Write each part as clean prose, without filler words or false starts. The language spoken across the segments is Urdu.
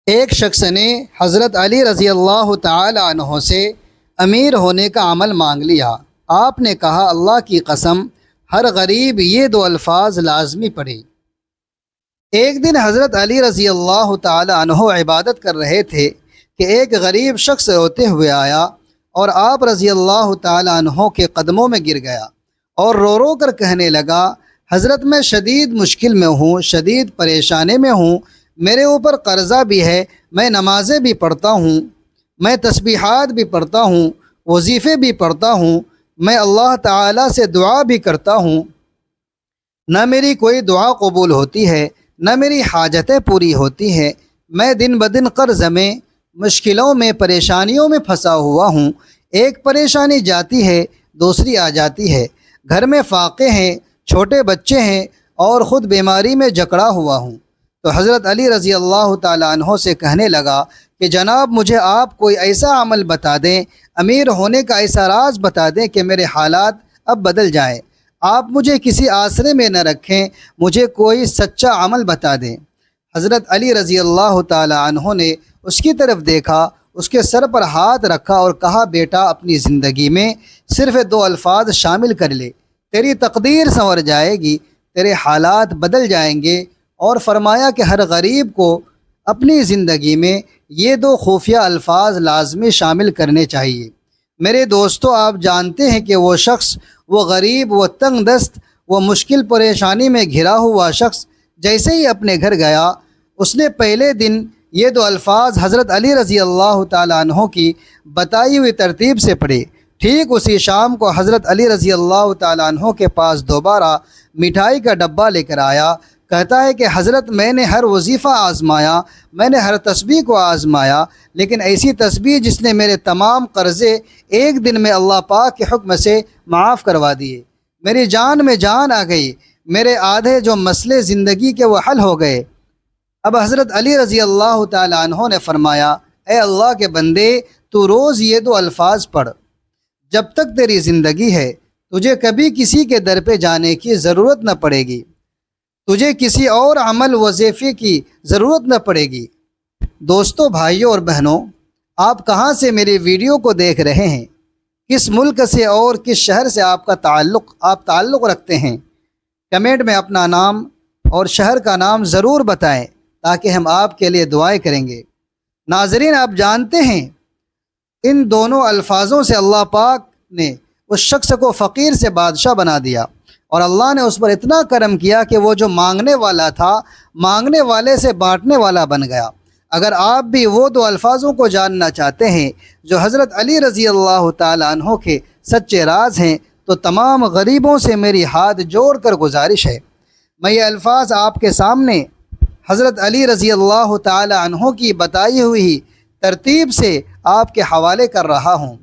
ایک شخص نے حضرت علی رضی اللہ تعالی عنہ سے امیر ہونے کا عمل مانگ لیا۔ آپ نے کہا، اللہ کی قسم، ہر غریب یہ دو الفاظ لازمی پڑھے۔ ایک دن حضرت علی رضی اللہ تعالی عنہ عبادت کر رہے تھے کہ ایک غریب شخص روتے ہوئے آیا اور آپ رضی اللہ تعالی عنہ کے قدموں میں گر گیا اور رو رو کر کہنے لگا، حضرت میں شدید مشکل میں ہوں، شدید پریشانی میں ہوں، میرے اوپر قرضہ بھی ہے، میں نمازیں بھی پڑھتا ہوں، میں تسبیحات بھی پڑھتا ہوں، وظیفے بھی پڑھتا ہوں، میں اللہ تعالیٰ سے دعا بھی کرتا ہوں، نہ میری کوئی دعا قبول ہوتی ہے، نہ میری حاجتیں پوری ہوتی ہیں، میں دن بدن قرض میں، مشکلوں میں، پریشانیوں میں پھنسا ہوا ہوں، ایک پریشانی جاتی ہے دوسری آ جاتی ہے، گھر میں فاقے ہیں، چھوٹے بچے ہیں اور خود بیماری میں جکڑا ہوا ہوں۔ تو حضرت علی رضی اللہ تعالیٰ عنہ سے کہنے لگا کہ جناب، مجھے آپ کوئی ایسا عمل بتا دیں، امیر ہونے کا ایسا راز بتا دیں کہ میرے حالات اب بدل جائیں، آپ مجھے کسی آسرے میں نہ رکھیں، مجھے کوئی سچا عمل بتا دیں۔ حضرت علی رضی اللہ تعالیٰ عنہ نے اس کی طرف دیکھا، اس کے سر پر ہاتھ رکھا اور کہا، بیٹا، اپنی زندگی میں صرف دو الفاظ شامل کر لے، تیری تقدیر سنور جائے گی، تیرے حالات بدل جائیں گے۔ اور فرمایا کہ ہر غریب کو اپنی زندگی میں یہ دو خفیہ الفاظ لازمی شامل کرنے چاہیے۔ میرے دوستو، آپ جانتے ہیں کہ وہ شخص، وہ غریب، وہ تنگ دست، وہ مشکل پریشانی میں گھرا ہوا شخص جیسے ہی اپنے گھر گیا، اس نے پہلے دن یہ دو الفاظ حضرت علی رضی اللہ تعالیٰ عنہ کی بتائی ہوئی ترتیب سے پڑھے۔ ٹھیک اسی شام کو حضرت علی رضی اللہ تعالیٰ عنہ کے پاس دوبارہ مٹھائی کا ڈبہ لے کر آیا۔ کہتا ہے کہ حضرت، میں نے ہر وظیفہ آزمایا، میں نے ہر تسبیح کو آزمایا، لیکن ایسی تسبیح جس نے میرے تمام قرضے ایک دن میں اللہ پاک کے حکم سے معاف کروا دیے، میری جان میں جان آ گئی، میرے آدھے جو مسئلے زندگی کے وہ حل ہو گئے۔ اب حضرت علی رضی اللہ تعالیٰ عنہ نے فرمایا، اے اللہ کے بندے، تو روز یہ دو الفاظ پڑھ، جب تک تیری زندگی ہے تجھے کبھی کسی کے در پہ جانے کی ضرورت نہ پڑے گی، تجھے کسی اور عمل وظیفے کی ضرورت نہ پڑے گی۔ دوستو، بھائیوں اور بہنوں، آپ کہاں سے میری ویڈیو کو دیکھ رہے ہیں؟ کس ملک سے اور کس شہر سے آپ تعلق رکھتے ہیں؟ کمنٹ میں اپنا نام اور شہر کا نام ضرور بتائیں تاکہ ہم آپ کے لیے دعائیں کریں گے۔ ناظرین، آپ جانتے ہیں ان دونوں الفاظوں سے اللہ پاک نے اس شخص کو فقیر سے بادشاہ بنا دیا، اور اللہ نے اس پر اتنا کرم کیا کہ وہ جو مانگنے والا تھا، مانگنے والے سے بانٹنے والا بن گیا۔ اگر آپ بھی وہ دو الفاظوں کو جاننا چاہتے ہیں جو حضرت علی رضی اللہ تعالیٰ عنہ کے سچے راز ہیں، تو تمام غریبوں سے میری ہاتھ جوڑ کر گزارش ہے، میں یہ الفاظ آپ کے سامنے حضرت علی رضی اللہ تعالیٰ عنہ کی بتائی ہوئی ترتیب سے آپ کے حوالے کر رہا ہوں۔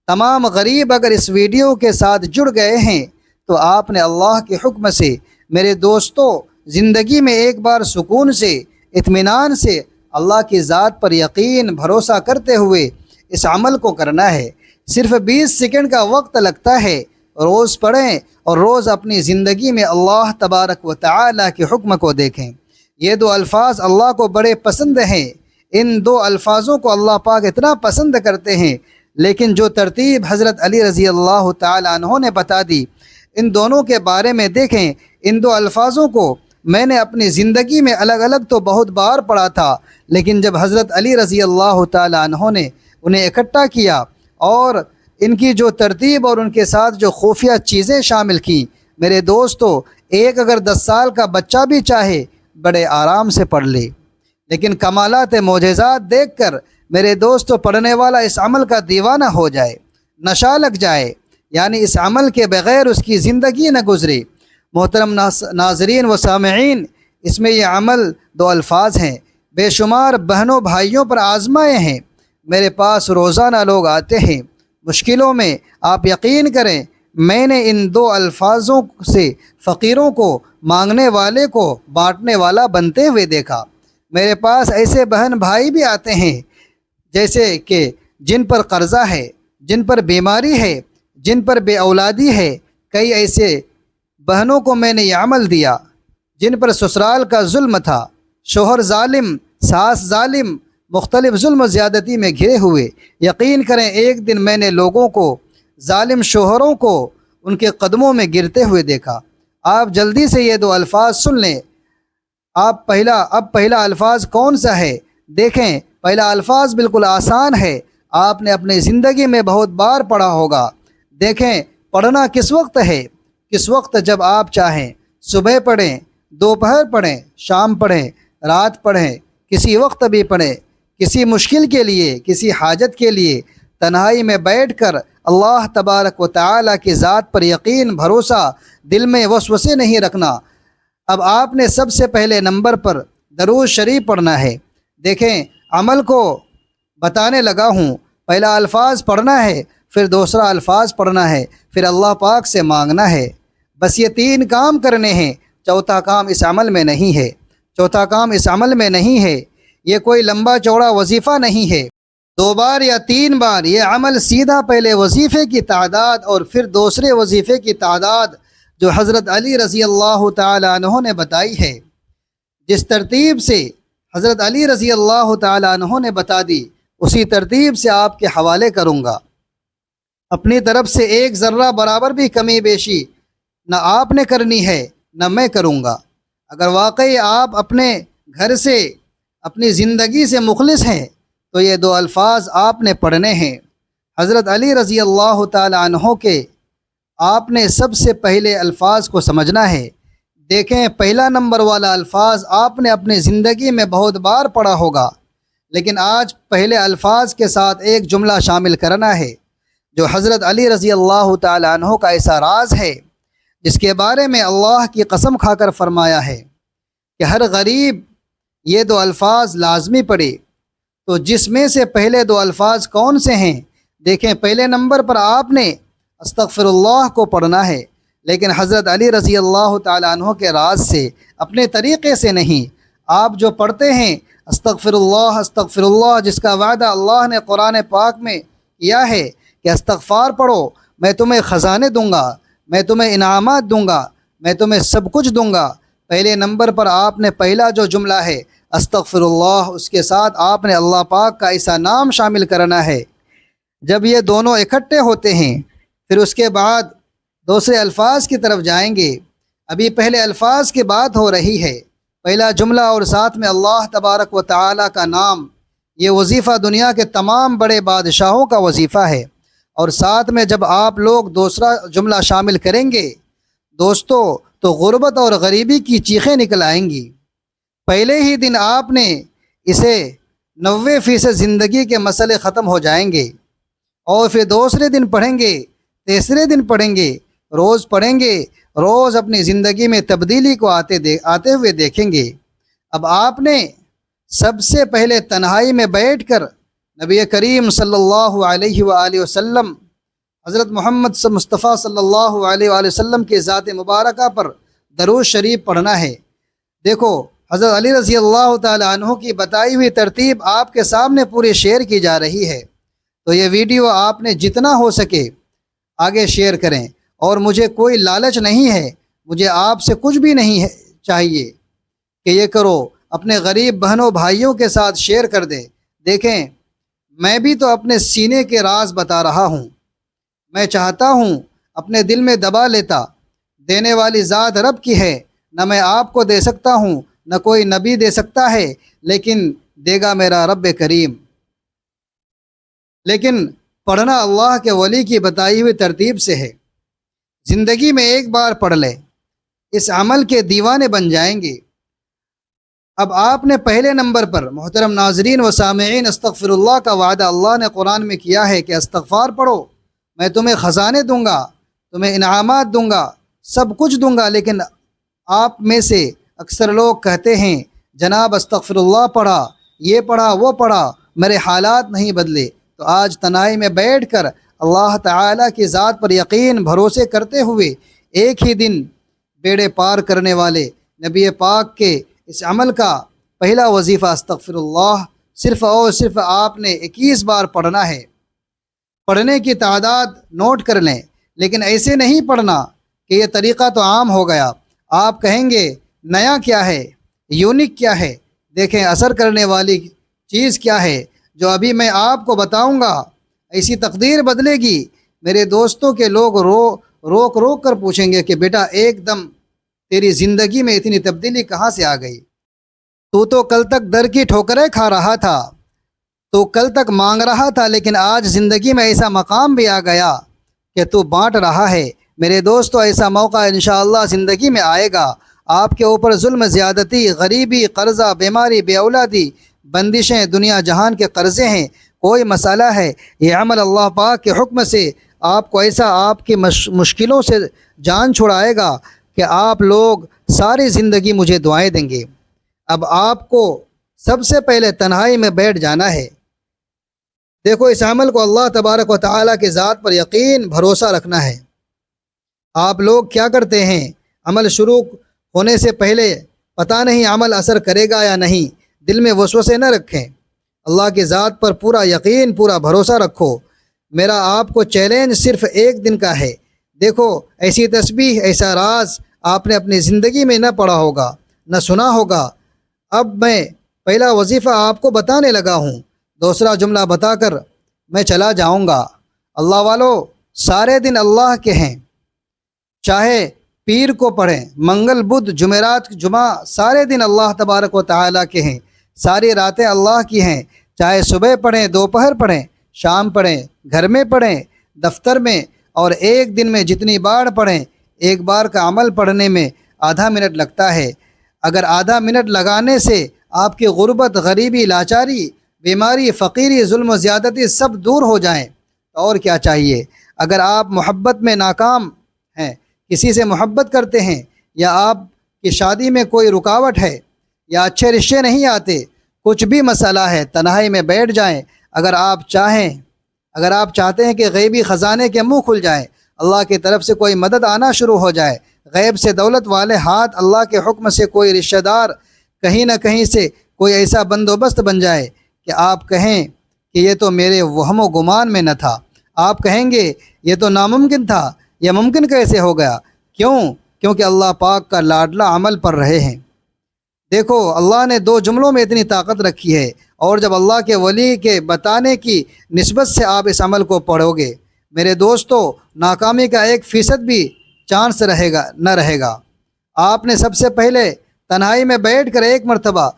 تمام غریب اگر اس ویڈیو کے ساتھ جڑ گئے ہیں تو آپ نے اللہ کے حکم سے، میرے دوستو، زندگی میں ایک بار سکون سے، اطمینان سے، اللہ کی ذات پر یقین، بھروسہ کرتے ہوئے اس عمل کو کرنا ہے۔ صرف 20 سیکنڈ کا وقت لگتا ہے، روز پڑھیں اور روز اپنی زندگی میں اللہ تبارک و تعالی کے حکم کو دیکھیں۔ یہ دو الفاظ اللہ کو بڑے پسند ہیں، ان دو الفاظوں کو اللہ پاک اتنا پسند کرتے ہیں، لیکن جو ترتیب حضرت علی رضی اللہ تعالی عنہ نے بتا دی، ان دونوں کے بارے میں دیکھیں۔ ان دو الفاظوں کو میں نے اپنی زندگی میں الگ الگ تو بہت بار پڑھا تھا، لیکن جب حضرت علی رضی اللہ تعالی عنہ نے انہیں اکٹھا کیا اور ان کی جو ترتیب اور ان کے ساتھ جو خفیہ چیزیں شامل کیں، میرے دوستو، ایک اگر 10 سال کا بچہ بھی چاہے بڑے آرام سے پڑھ لے، لیکن کمالات معجزات دیکھ کر میرے دوستو پڑھنے والا اس عمل کا دیوانہ ہو جائے، نشہ لگ جائے، یعنی اس عمل کے بغیر اس کی زندگی نہ گزرے۔ محترم ناظرین و سامعین، اس میں یہ عمل دو الفاظ ہیں، بے شمار بہنوں بھائیوں پر آزمائے ہیں۔ میرے پاس روزانہ لوگ آتے ہیں مشکلوں میں، آپ یقین کریں میں نے ان دو الفاظوں سے فقیروں کو، مانگنے والے کو بانٹنے والا بنتے ہوئے دیکھا۔ میرے پاس ایسے بہن بھائی بھی آتے ہیں جیسے کہ جن پر قرضہ ہے، جن پر بیماری ہے، جن پر بے اولادی ہے۔ کئی ایسے بہنوں کو میں نے یہ عمل دیا جن پر سسرال کا ظلم تھا، شوہر ظالم، ساس ظالم، مختلف ظلم و زیادتی میں گھرے ہوئے۔ یقین کریں ایک دن میں نے لوگوں کو، ظالم شوہروں کو ان کے قدموں میں گرتے ہوئے دیکھا۔ آپ جلدی سے یہ دو الفاظ سن لیں۔ اب پہلا الفاظ کون سا ہے؟ دیکھیں، پہلا الفاظ بالکل آسان ہے، آپ نے اپنی زندگی میں بہت بار پڑھا ہوگا۔ دیکھیں پڑھنا کس وقت ہے؟ کس وقت؟ جب آپ چاہیں، صبح پڑھیں، دوپہر پڑھیں، شام پڑھیں، رات پڑھیں، کسی وقت بھی پڑھیں، کسی مشکل کے لیے، کسی حاجت کے لیے تنہائی میں بیٹھ کر اللہ تبارک و تعالیٰ کی ذات پر یقین، بھروسہ، دل میں وسوسے نہیں رکھنا۔ اب آپ نے سب سے پہلے نمبر پر درود شریف پڑھنا ہے۔ دیکھیں عمل کو بتانے لگا ہوں، پہلا الفاظ پڑھنا ہے، پھر دوسرا الفاظ پڑھنا ہے، پھر اللہ پاک سے مانگنا ہے۔ بس یہ 3 کام کرنے ہیں، چوتھا کام اس عمل میں نہیں ہے، چوتھا کام اس عمل میں نہیں ہے۔ یہ کوئی لمبا چوڑا وظیفہ نہیں ہے، 2 بار یا 3 بار یہ عمل سیدھا پہلے وظیفے کی تعداد اور پھر دوسرے وظیفے کی تعداد جو حضرت علی رضی اللہ تعالی عنہ نے بتائی ہے، جس ترتیب سے حضرت علی رضی اللہ تعالی عنہ نے بتا دی، اسی ترتیب سے آپ کے حوالے کروں گا۔ اپنی طرف سے 1 ذرہ برابر بھی کمی بیشی نہ آپ نے کرنی ہے نہ میں کروں گا۔ اگر واقعی آپ اپنے گھر سے، اپنی زندگی سے مخلص ہیں تو یہ 2 الفاظ آپ نے پڑھنے ہیں۔ حضرت علی رضی اللہ تعالی عنہ کے آپ نے سب سے پہلے الفاظ کو سمجھنا ہے۔ دیکھیں پہلا نمبر والا الفاظ آپ نے اپنی زندگی میں بہت بار پڑھا ہوگا، لیکن آج پہلے الفاظ کے ساتھ ایک جملہ شامل کرنا ہے جو حضرت علی رضی اللہ تعالی عنہ کا ایسا راز ہے جس کے بارے میں اللہ کی قسم کھا کر فرمایا ہے کہ ہر غریب یہ 2 الفاظ لازمی پڑھے۔ تو جس میں سے پہلے 2 الفاظ کون سے ہیں؟ دیکھیں پہلے نمبر پر آپ نے استغفر اللہ کو پڑھنا ہے، لیکن حضرت علی رضی اللہ تعالی عنہ کے راز سے، اپنے طریقے سے نہیں۔ آپ جو پڑھتے ہیں استغفر اللہ جس کا وعدہ اللہ نے قرآن پاک میں کیا ہے کہ استغفار پڑھو، میں تمہیں خزانے دوں گا، میں تمہیں انعامات دوں گا، میں تمہیں سب کچھ دوں گا۔ پہلے نمبر پر آپ نے پہلا جو جملہ ہے استغفر اللہ، اس کے ساتھ آپ نے اللہ پاک کا ایسا نام شامل کرنا ہے۔ جب یہ دونوں اکٹھے ہوتے ہیں پھر اس کے بعد دوسرے الفاظ کی طرف جائیں گے۔ ابھی پہلے الفاظ کی بات ہو رہی ہے، پہلا جملہ اور ساتھ میں اللہ تبارک و تعالیٰ کا نام۔ یہ وظیفہ دنیا کے تمام بڑے بادشاہوں کا وظیفہ ہے، اور ساتھ میں جب آپ لوگ دوسرا جملہ شامل کریں گے دوستو تو غربت اور غریبی کی چیخیں نکل آئیں گی۔ پہلے ہی دن آپ نے اسے 90% زندگی کے مسئلے ختم ہو جائیں گے، اور پھر دوسرے دن پڑھیں گے، تیسرے دن پڑھیں گے، روز پڑھیں گے، روز اپنی زندگی میں تبدیلی کو آتے ہوئے دیکھیں گے۔ اب آپ نے سب سے پہلے تنہائی میں بیٹھ کر نبی کریم صلی اللہ علیہ وآلہ وسلم، حضرت محمد مصطفیٰ صلی اللہ علیہ وآلہ وسلم کے ذات مبارکہ پر درود شریف پڑھنا ہے۔ دیکھو حضرت علی رضی اللہ تعالی عنہ کی بتائی ہوئی ترتیب آپ کے سامنے پورے شیئر کی جا رہی ہے، تو یہ ویڈیو آپ نے جتنا ہو سکے آگے شیئر کریں، اور مجھے کوئی لالچ نہیں ہے، مجھے آپ سے کچھ بھی نہیں ہے چاہیے کہ یہ کرو، اپنے غریب بہنوں بھائیوں کے ساتھ شیئر کر دیں۔ دیکھیں میں بھی تو اپنے سینے کے راز بتا رہا ہوں، میں چاہتا ہوں اپنے دل میں دبا لیتا، دینے والی ذات رب کی ہے، نہ میں آپ کو دے سکتا ہوں نہ کوئی نبی دے سکتا ہے، لیکن دے گا میرا رب کریم۔ لیکن پڑھنا اللہ کے ولی کی بتائی ہوئی ترتیب سے ہے، زندگی میں ایک بار پڑھ لیں، اس عمل کے دیوانے بن جائیں گے۔ اب آپ نے پہلے نمبر پر محترم ناظرین و سامعین، استغفر اللہ کا وعدہ اللہ نے قرآن میں کیا ہے کہ استغفار پڑھو، میں تمہیں خزانے دوں گا، تمہیں انعامات دوں گا، سب کچھ دوں گا۔ لیکن آپ میں سے اکثر لوگ کہتے ہیں جناب استغفر اللہ پڑھا، یہ پڑھا، وہ پڑھا، میرے حالات نہیں بدلے۔ تو آج تنہائی میں بیٹھ کر اللہ تعالیٰ کی ذات پر یقین، بھروسے کرتے ہوئے ایک ہی دن بیڑے پار کرنے والے نبی پاک کے اس عمل کا پہلا وظیفہ استغفر اللہ صرف اور صرف آپ نے 21 بار پڑھنا ہے۔ پڑھنے کی تعداد نوٹ کر لیں، لیکن ایسے نہیں پڑھنا کہ یہ طریقہ تو عام ہو گیا، آپ کہیں گے نیا کیا ہے، یونیک کیا ہے۔ دیکھیں اثر کرنے والی چیز کیا ہے جو ابھی میں آپ کو بتاؤں گا ایسی تقدیر بدلے گی؟ میرے دوستوں کے لوگ روک روک کر پوچھیں گے کہ بیٹا ایک دم تیری زندگی میں اتنی تبدیلی کہاں سے آ گئی؟ تو کل تک در کی ٹھوکریں کھا رہا تھا، تو کل تک مانگ رہا تھا، لیکن آج زندگی میں ایسا مقام بھی آ گیا کہ تو بانٹ رہا ہے۔ میرے دوستو، ایسا موقع انشاءاللہ زندگی میں آئے گا۔ آپ کے اوپر ظلم، زیادتی، غریبی، قرضہ، بیماری، بے اولادی، بندشیں، دنیا جہان کے قرضے ہیں، کوئی مسئلہ ہے، یہ عمل اللہ پاک کے حکم سے آپ کو ایسا آپ کی مشکلوں سے جان چھڑائے گا کہ آپ لوگ ساری زندگی مجھے دعائیں دیں گے۔ اب آپ کو سب سے پہلے تنہائی میں بیٹھ جانا ہے۔ دیکھو، اس عمل کو اللہ تبارک و تعالیٰ کی ذات پر یقین، بھروسہ رکھنا ہے۔ آپ لوگ کیا کرتے ہیں؟ عمل شروع ہونے سے پہلے پتہ نہیں عمل اثر کرے گا یا نہیں، دل میں وسوسے نہ رکھیں، اللہ کی ذات پر پورا یقین، پورا بھروسہ رکھو۔ میرا آپ کو چیلنج صرف ایک دن کا ہے۔ دیکھو، ایسی تسبیح، ایسا راز آپ نے اپنی زندگی میں نہ پڑھا ہوگا، نہ سنا ہوگا۔ اب میں پہلا وظیفہ آپ کو بتانے لگا ہوں، دوسرا جملہ بتا کر میں چلا جاؤں گا۔ اللہ والو، سارے دن اللہ کے ہیں، چاہے پیر کو پڑھیں، منگل، بدھ، جمعرات، جمعہ، سارے دن اللہ تبارک و تعالیٰ کے ہیں، ساری راتیں اللہ کی ہیں، چاہے صبح پڑھیں، دوپہر پڑھیں، شام پڑھیں، گھر میں پڑھیں، دفتر میں، اور ایک دن میں جتنی بار پڑھیں۔ ایک بار کا عمل پڑھنے میں آدھا منٹ لگتا ہے۔ اگر آدھا منٹ لگانے سے آپ کی غربت، غریبی، لاچاری، بیماری، فقیری، ظلم و زیادتی سب دور ہو جائیں تو اور کیا چاہیے؟ اگر آپ محبت میں ناکام ہیں، کسی سے محبت کرتے ہیں، یا آپ کی شادی میں کوئی رکاوٹ ہے، یا اچھے رشتے نہیں آتے، کچھ بھی مسئلہ ہے، تنہائی میں بیٹھ جائیں۔ اگر آپ چاہتے ہیں کہ غیبی خزانے کے منہ کھل جائیں، اللہ کی طرف سے کوئی مدد آنا شروع ہو جائے، غیب سے دولت والے ہاتھ، اللہ کے حکم سے کوئی رشتہ دار کہیں نہ کہیں سے کوئی ایسا بندوبست بن جائے کہ آپ کہیں کہ یہ تو میرے وہم و گمان میں نہ تھا، آپ کہیں گے یہ تو ناممکن تھا، یہ ممکن کیسے ہو گیا؟ کیونکہ اللہ پاک کا لاڈلا عمل پر رہے ہیں۔ دیکھو، اللہ نے دو جملوں میں اتنی طاقت رکھی ہے، اور جب اللہ کے ولی کے بتانے کی نسبت سے آپ اس عمل کو پڑھو گے، میرے دوستو، ناکامی کا 1% بھی چانس نہ رہے گا۔ آپ نے سب سے پہلے تنہائی میں بیٹھ کر ایک مرتبہ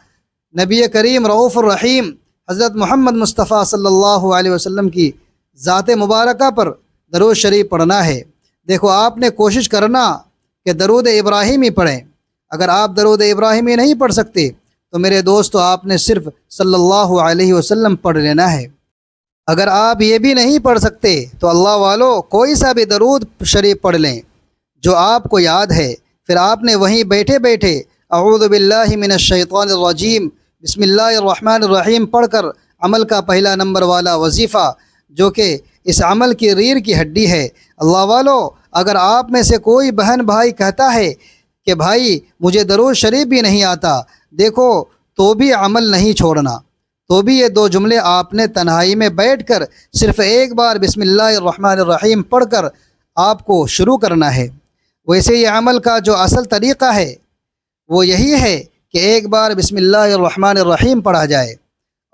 نبی کریم رؤوف الرحیم حضرت محمد مصطفیٰ صلی اللہ علیہ وسلم کی ذات مبارکہ پر درود شریف پڑھنا ہے۔ دیکھو، آپ نے کوشش کرنا کہ درود ابراہیمی پڑھیں۔ اگر آپ درود ابراہیمی نہیں پڑھ سکتے تو میرے دوستو، آپ نے صرف صلی اللہ علیہ وسلم پڑھ لینا ہے۔ اگر آپ یہ بھی نہیں پڑھ سکتے تو اللہ والو، کوئی سا بھی درود شریف پڑھ لیں جو آپ کو یاد ہے۔ پھر آپ نے وہیں بیٹھے بیٹھے اعوذ باللہ من الشیطان الرجیم، بسم اللہ الرحمن الرحیم پڑھ کر عمل کا پہلا نمبر والا وظیفہ، جو کہ اس عمل کی ریڑھ کی ہڈی ہے۔ اللہ والو، اگر آپ میں سے کوئی بہن بھائی کہتا ہے کہ بھائی مجھے درود شریف بھی نہیں آتا، دیکھو، تو بھی عمل نہیں چھوڑنا، تو بھی یہ دو جملے آپ نے تنہائی میں بیٹھ کر صرف ایک بار بسم اللہ الرحمن الرحیم پڑھ کر آپ کو شروع کرنا ہے۔ ویسے یہ عمل کا جو اصل طریقہ ہے وہ یہی ہے کہ ایک بار بسم اللہ الرحمن الرحیم پڑھا جائے،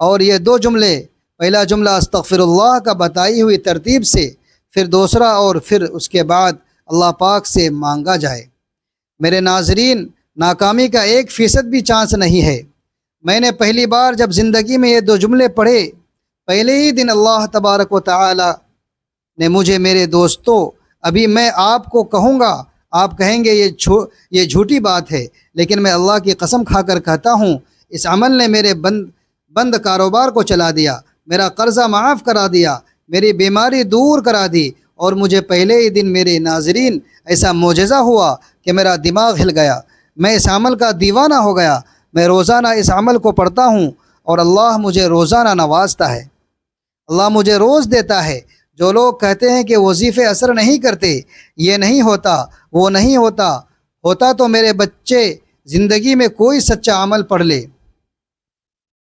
اور یہ دو جملے، پہلا جملہ استغفر اللہ کا بتائی ہوئی ترتیب سے، پھر دوسرا، اور پھر اس کے بعد اللہ پاک سے مانگا جائے۔ میرے ناظرین، ناکامی کا 1% بھی چانس نہیں ہے۔ میں نے پہلی بار جب زندگی میں یہ دو جملے پڑھے، پہلے ہی دن اللہ تبارک و تعالی نے مجھے، میرے دوستو، ابھی میں آپ کو کہوں گا، آپ کہیں گے یہ جھوٹی بات ہے، لیکن میں اللہ کی قسم کھا کر کہتا ہوں، اس عمل نے میرے بند کاروبار کو چلا دیا، میرا قرضہ معاف کرا دیا، میری بیماری دور کرا دی، اور مجھے پہلے ہی دن، میرے ناظرین، ایسا معجزہ ہوا کہ میرا دماغ ہل گیا، میں اس عمل کا دیوانہ ہو گیا۔ میں روزانہ اس عمل کو پڑھتا ہوں، اور اللہ مجھے روزانہ نوازتا ہے، اللہ مجھے روز دیتا ہے۔ جو لوگ کہتے ہیں کہ وظیفے اثر نہیں کرتے، یہ نہیں ہوتا، وہ نہیں ہوتا تو میرے بچے، زندگی میں کوئی سچا عمل پڑھ لے۔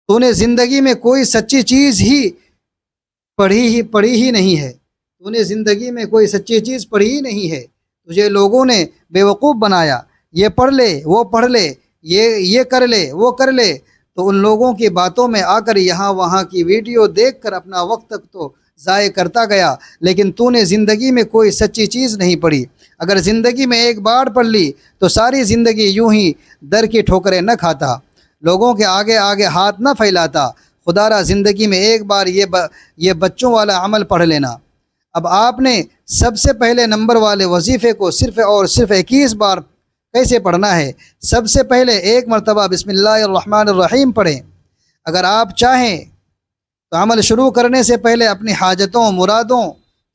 تو نے زندگی میں کوئی سچی چیز ہی پڑھی ہی نہیں ہے، تو نے زندگی میں کوئی سچی چیز پڑھی ہی نہیں ہے۔ تجھے لوگوں نے بیوقوف بنایا، یہ پڑھ لے، وہ پڑھ لے، یہ کر لے، وہ کر لے، تو ان لوگوں کی باتوں میں آ کر یہاں وہاں کی ویڈیو دیکھ کر اپنا وقت تک تو ضائع کرتا گیا، لیکن تو نے زندگی میں کوئی سچی چیز نہیں پڑھی۔ اگر زندگی میں ایک بار پڑھ لی تو ساری زندگی یوں ہی در کی ٹھوکریں نہ کھاتا، لوگوں کے آگے آگے ہاتھ نہ پھیلاتا۔ خدا را زندگی میں ایک بار یہ بچوں والا عمل پڑھ لینا۔ اب آپ نے سب سے پہلے نمبر والے وظیفے کو صرف اور صرف 21 بار کیسے پڑھنا ہے؟ سب سے پہلے ایک مرتبہ بسم اللہ الرحمن الرحیم پڑھیں۔ اگر آپ چاہیں تو عمل شروع کرنے سے پہلے اپنی حاجتوں مرادوں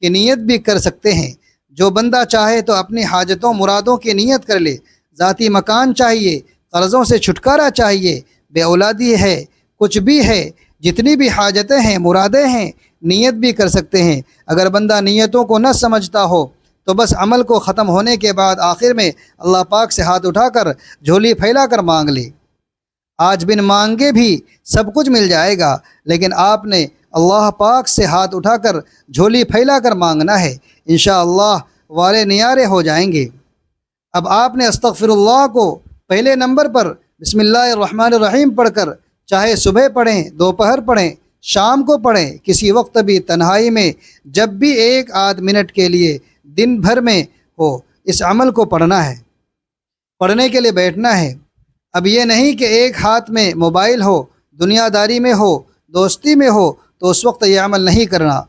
کی نیت بھی کر سکتے ہیں۔ جو بندہ چاہے تو اپنی حاجتوں مرادوں کی نیت کر لے۔ ذاتی مکان چاہیے، قرضوں سے چھٹکارا چاہیے، بے اولادی ہے، کچھ بھی ہے، جتنی بھی حاجتیں ہیں مرادیں ہیں، نیت بھی کر سکتے ہیں۔ اگر بندہ نیتوں کو نہ سمجھتا ہو تو بس عمل کو ختم ہونے کے بعد آخر میں اللہ پاک سے ہاتھ اٹھا کر جھولی پھیلا کر مانگ لے۔ آج بن مانگے بھی سب کچھ مل جائے گا، لیکن آپ نے اللہ پاک سے ہاتھ اٹھا کر جھولی پھیلا کر مانگنا ہے، انشاءاللہ وارے نیارے ہو جائیں گے۔ اب آپ نے استغفر اللہ کو پہلے نمبر پر بسم اللہ الرحمن الرحیم پڑھ کر، چاہے صبح پڑھیں، دوپہر پڑھیں، شام کو پڑھیں، کسی وقت بھی تنہائی میں جب بھی ایک آدھ منٹ کے لیے دن بھر میں ہو، اس عمل کو پڑھنا ہے، پڑھنے کے لیے بیٹھنا ہے۔ اب یہ نہیں کہ ایک ہاتھ میں موبائل ہو، دنیا داری میں ہو، دوستی میں ہو تو اس وقت یہ عمل نہیں کرنا۔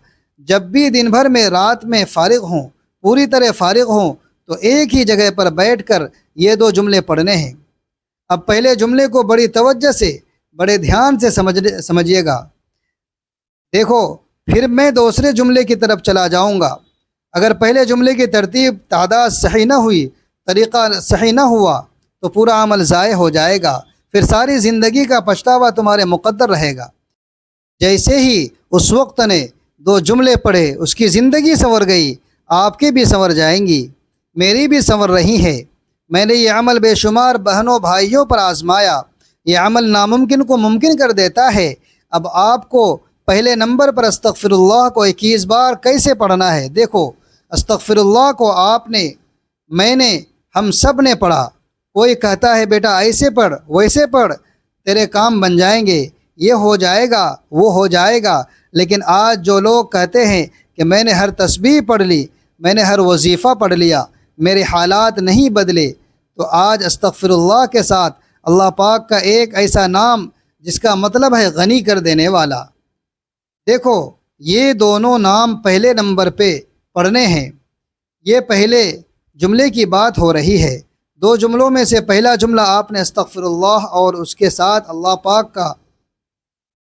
جب بھی دن بھر میں رات میں فارغ ہوں، پوری طرح فارغ ہوں، تو ایک ہی جگہ پر بیٹھ کر یہ 2 جملے پڑھنے ہیں۔ اب پہلے جملے کو بڑی توجہ سے، بڑے دھیان سے سمجھیے گا۔ دیکھو پھر میں دوسرے جملے کی طرف چلا جاؤں گا۔ اگر پہلے جملے کی ترتیب تعداد صحیح نہ ہوئی، طریقہ صحیح نہ ہوا تو پورا عمل ضائع ہو جائے گا، پھر ساری زندگی کا پچھتاوا تمہارے مقدر رہے گا۔ جیسے ہی اس وقت نے 2 جملے پڑھے اس کی زندگی سنور گئی، آپ کی بھی سنور جائیں گی، میری بھی سنور رہی ہے۔ میں نے یہ عمل بے شمار بہنوں بھائیوں پر آزمایا، یہ عمل ناممکن کو ممکن کر دیتا ہے۔ اب آپ کو پہلے نمبر پر استغفر اللہ کو 21 بار کیسے پڑھنا ہے؟ دیکھو استغفر اللہ کو آپ نے، میں نے، ہم سب نے پڑھا۔ کوئی کہتا ہے بیٹا ایسے پڑھ ویسے پڑھ، تیرے کام بن جائیں گے، یہ ہو جائے گا، وہ ہو جائے گا، لیکن آج جو لوگ کہتے ہیں کہ میں نے ہر تسبیح پڑھ لی، میں نے ہر وظیفہ پڑھ لیا، میرے حالات نہیں بدلے، تو آج استغفر اللہ کے ساتھ اللہ پاک کا ایک ایسا نام جس کا مطلب ہے غنی کر دینے والا۔ دیکھو یہ دونوں نام پہلے نمبر پہ پڑھنے ہیں۔ یہ پہلے جملے کی بات ہو رہی ہے۔ 2 جملوں میں سے پہلا جملہ آپ نے استغفر اللہ اور اس کے ساتھ اللہ پاک کا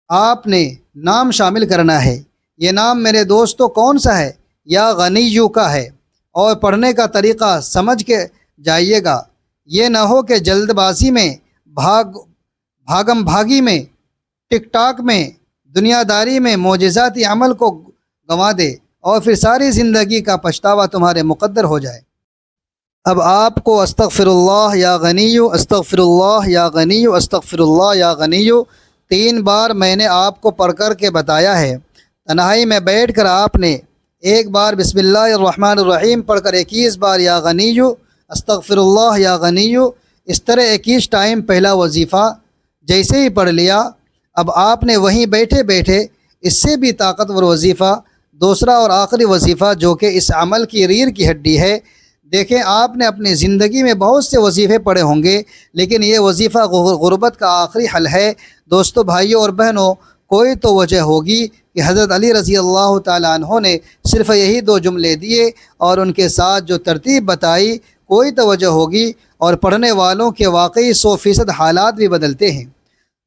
آپ نے نام شامل کرنا ہے۔ یہ نام میرے دوستو کون سا ہے؟ یا غنیو کا ہے، اور پڑھنے کا طریقہ سمجھ کے جائیے گا۔ یہ نہ ہو کہ جلد بازی میں، بھاگم بھاگی میں، ٹک ٹاک میں، دنیا داری میں معجزاتی عمل کو گنوا دے اور پھر ساری زندگی کا پچھتاوا تمہارے مقدر ہو جائے۔ اب آپ کو استغفر اللہ یا غنیو، استغفر اللہ یا غنیو، استغفر اللہ یا غنیو 3 بار میں نے آپ کو پڑھ کر کے بتایا ہے۔ تنہائی میں بیٹھ کر آپ نے ایک بار بسم اللہ الرحمن الرحیم پڑھ کر 21 بار یا غنیو، استغفر اللہ یا غنیو، اس طرح 21 ٹائم پہلا وظیفہ جیسے ہی پڑھ لیا، اب آپ نے وہیں بیٹھے بیٹھے اس سے بھی طاقتور وظیفہ، دوسرا اور آخری وظیفہ جو کہ اس عمل کی ریڑھ کی ہڈی ہے۔ دیکھیں آپ نے اپنی زندگی میں بہت سے وظیفے پڑھے ہوں گے، لیکن یہ وظیفہ غربت کا آخری حل ہے۔ دوستو بھائیوں اور بہنوں، کوئی تو وجہ ہوگی کہ حضرت علی رضی اللہ تعالیٰ عنہ نے صرف یہی 2 جملے دیے اور ان کے ساتھ جو ترتیب بتائی، کوئی تو وجہ ہوگی، اور پڑھنے والوں کے واقعی 100% حالات بھی بدلتے ہیں۔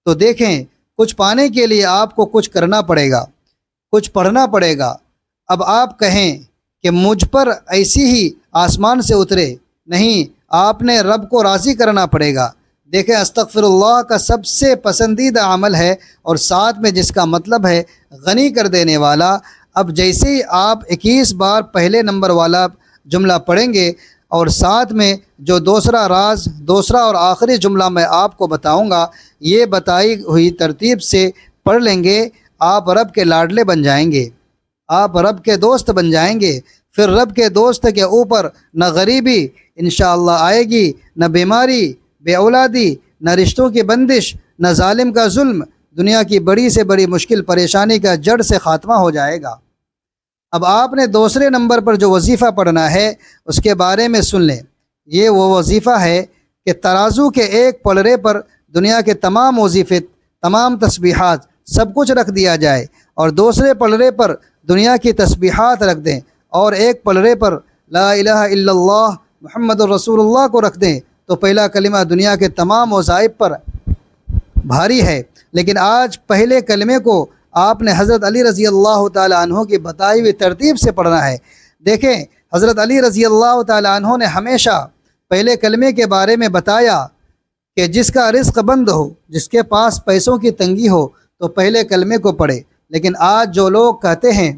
تو دیکھیں کچھ پانے کے لیے آپ کو کچھ کرنا پڑے گا، کچھ پڑھنا پڑے گا۔ اب آپ کہیں کہ مجھ پر ایسی ہی آسمان سے اترے، نہیں، آپ نے رب کو راضی کرنا پڑے گا۔ دیکھیں استغفر اللہ کا سب سے پسندیدہ عمل ہے اور ساتھ میں جس کا مطلب ہے غنی کر دینے والا۔ اب جیسے ہی آپ 21 بار پہلے نمبر والا جملہ پڑھیں گے اور ساتھ میں جو دوسرا راز، دوسرا اور آخری جملہ میں آپ کو بتاؤں گا، یہ بتائی ہوئی ترتیب سے پڑھ لیں گے، آپ رب کے لاڈلے بن جائیں گے، آپ رب کے دوست بن جائیں گے۔ پھر رب کے دوست کے اوپر نہ غریبی انشاءاللہ آئے گی، نہ بیماری، بے اولادی، نہ رشتوں کی بندش، نہ ظالم کا ظلم، دنیا کی بڑی سے بڑی مشکل پریشانی کا جڑ سے خاتمہ ہو جائے گا۔ اب آپ نے دوسرے نمبر پر جو وظیفہ پڑھنا ہے اس کے بارے میں سن لیں۔ یہ وہ وظیفہ ہے کہ ترازو کے ایک پلڑے پر دنیا کے تمام وظیفے، تمام تسبیحات، سب کچھ رکھ دیا جائے، اور دوسرے پلڑے پر دنیا کی تسبیحات رکھ دیں، اور ایک پلڑے پر لا الہ الا اللہ محمد الرسول اللہ کو رکھ دیں، تو پہلا کلمہ دنیا کے تمام وظائف پر بھاری ہے، لیکن آج پہلے کلمے کو آپ نے حضرت علی رضی اللہ تعالی عنہ کی بتائی ہوئی ترتیب سے پڑھنا ہے۔ دیکھیں، حضرت علی رضی اللہ تعالی عنہ نے ہمیشہ پہلے کلمے کے بارے میں بتایا کہ جس کا رزق بند ہو، جس کے پاس پیسوں کی تنگی ہو، تو پہلے کلمے کو پڑھے۔ لیکن آج جو لوگ کہتے ہیں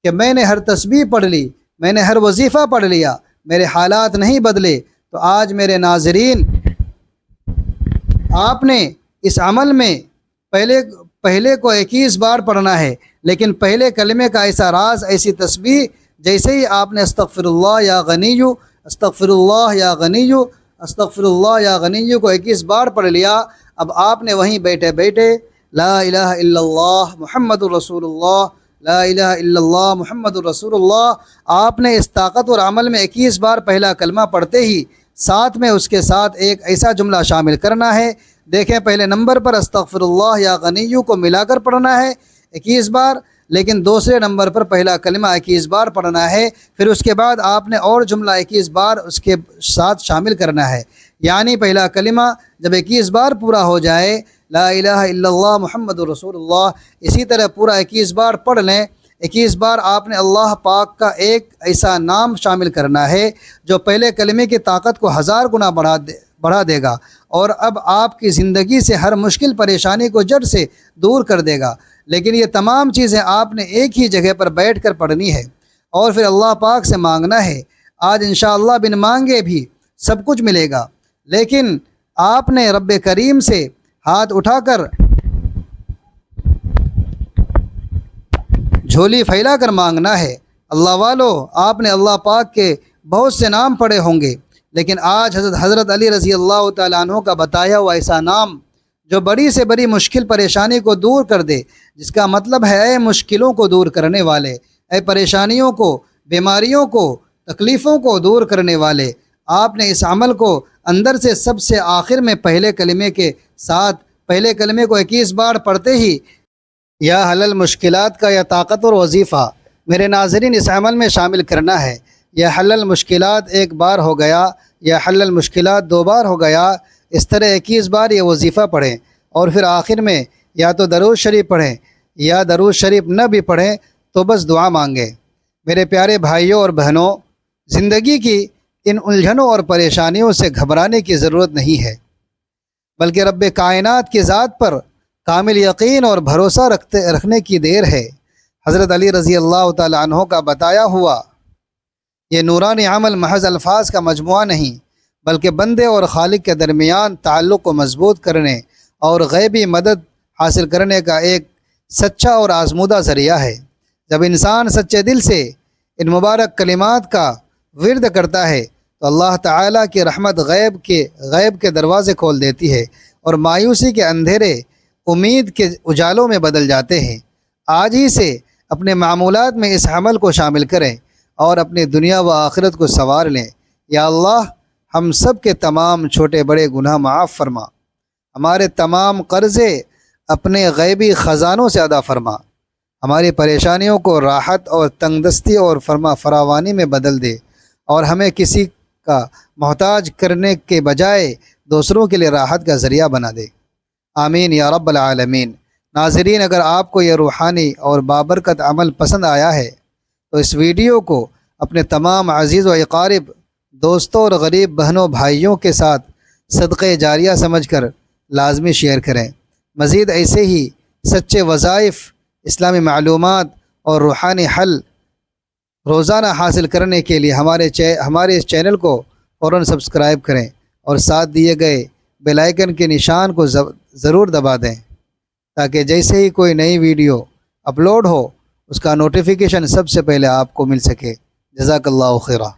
کہ میں نے ہر تسبیح پڑھ لی، میں نے ہر وظیفہ پڑھ لیا، میرے حالات نہیں بدلے، تو آج میرے ناظرین، آپ نے اس عمل میں پہلے کو 21 بار پڑھنا ہے، لیکن پہلے کلمے کا ایسا راز، ایسی تسبیح، جیسے ہی آپ نے استغفر اللہ یا غنیو، استغفر اللہ یا غنیو، استغفر اللہ یا غنیو کو 21 بار پڑھ لیا، اب آپ نے وہیں بیٹھے بیٹھے لا الہ الا اللہ محمد الرسول اللہ، لا الہ الا اللہ محمد الرسول اللہ، آپ نے اس طاقت اور عمل میں 21 بار پہلا کلمہ پڑھتے ہی ساتھ میں اس کے ساتھ ایک ایسا جملہ شامل کرنا ہے۔ دیکھیں، پہلے نمبر پر استغفر اللہ یا غنیو کو ملا کر پڑھنا ہے 21 بار، لیکن دوسرے نمبر پر پہلا کلمہ 21 بار پڑھنا ہے، پھر اس کے بعد آپ نے اور جملہ 21 بار اس کے ساتھ شامل کرنا ہے، یعنی پہلا کلمہ جب 21 بار پورا ہو جائے لا الہ الا اللہ محمد رسول اللہ، اسی طرح پورا 21 بار پڑھ لیں۔ 21 بار آپ نے اللہ پاک کا ایک ایسا نام شامل کرنا ہے جو پہلے کلمے کی طاقت کو 1000 گنا بڑھا دے گا، اور اب آپ کی زندگی سے ہر مشکل پریشانی کو جڑ سے دور کر دے گا۔ لیکن یہ تمام چیزیں آپ نے ایک ہی جگہ پر بیٹھ کر پڑھنی ہے، اور پھر اللہ پاک سے مانگنا ہے۔ آج انشاءاللہ بن مانگے بھی سب کچھ ملے گا، لیکن آپ نے رب کریم سے ہاتھ اٹھا کر جھولی پھیلا کر مانگنا ہے۔ اللہ والو، آپ نے اللہ پاک کے بہت سے نام پڑھے ہوں گے، لیکن آج حضرت علی رضی اللہ تعالیٰ عنہ کا بتایا ہوا ایسا نام جو بڑی سے بڑی مشکل پریشانی کو دور کر دے، جس کا مطلب ہے اے مشکلوں کو دور کرنے والے، اے پریشانیوں کو، بیماریوں کو، تکلیفوں کو دور کرنے والے، آپ نے اس عمل کو اندر سے سب سے آخر میں پہلے کلمے کے ساتھ پہلے کلمے کو 21 بار پڑھتے ہی یا حل المشکلات کا یا طاقتور وظیفہ میرے ناظرین اس عمل میں شامل کرنا ہے۔ یا حل المشکلات 1 بار ہو گیا، یا حل المشکلات 2 بار ہو گیا، اس طرح 21 بار یہ وظیفہ پڑھیں، اور پھر آخر میں یا تو درود شریف پڑھیں، یا درود شریف نہ بھی پڑھیں تو بس دعا مانگیں۔ میرے پیارے بھائیوں اور بہنوں، زندگی کی ان الجھنوں اور پریشانیوں سے گھبرانے کی ضرورت نہیں ہے، بلکہ رب کائنات کی ذات پر کامل یقین اور بھروسہ رکھنے کی دیر ہے۔ حضرت علی رضی اللہ تعالی عنہ کا بتایا ہوا یہ نورانی عمل محض الفاظ کا مجموعہ نہیں، بلکہ بندے اور خالق کے درمیان تعلق کو مضبوط کرنے اور غیبی مدد حاصل کرنے کا ایک سچا اور آزمودہ ذریعہ ہے۔ جب انسان سچے دل سے ان مبارک کلمات کا ورد کرتا ہے تو اللہ تعالیٰ کی رحمت غیب کے دروازے کھول دیتی ہے، اور مایوسی کے اندھیرے امید کے اجالوں میں بدل جاتے ہیں۔ آج ہی سے اپنے معمولات میں اس عمل کو شامل کریں اور اپنی دنیا و آخرت کو سنوار لیں۔ یا اللہ، ہم سب کے تمام چھوٹے بڑے گناہ معاف فرما، ہمارے تمام قرضے اپنے غیبی خزانوں سے ادا فرما، ہماری پریشانیوں کو راحت اور تنگ دستی اور فراوانی میں بدل دے، اور ہمیں کسی کا محتاج کرنے کے بجائے دوسروں کے لیے راحت کا ذریعہ بنا دے۔ آمین یا رب العالمین۔ ناظرین، اگر آپ کو یہ روحانی اور بابرکت عمل پسند آیا ہے تو اس ویڈیو کو اپنے تمام عزیز و اقارب، دوستوں اور غریب بہنوں بھائیوں کے ساتھ صدقہ جاریہ سمجھ کر لازمی شیئر کریں۔ مزید ایسے ہی سچے وظائف، اسلامی معلومات اور روحانی حل روزانہ حاصل کرنے کے لیے ہمارے اس چینل کو فوراً سبسکرائب کریں، اور ساتھ دیے گئے بیل آئیکن کے نشان کو ضرور دبا دیں، تاکہ جیسے ہی کوئی نئی ویڈیو اپلوڈ ہو اس کا نوٹیفیکیشن سب سے پہلے آپ کو مل سکے۔ جزاک اللہ خیرہ۔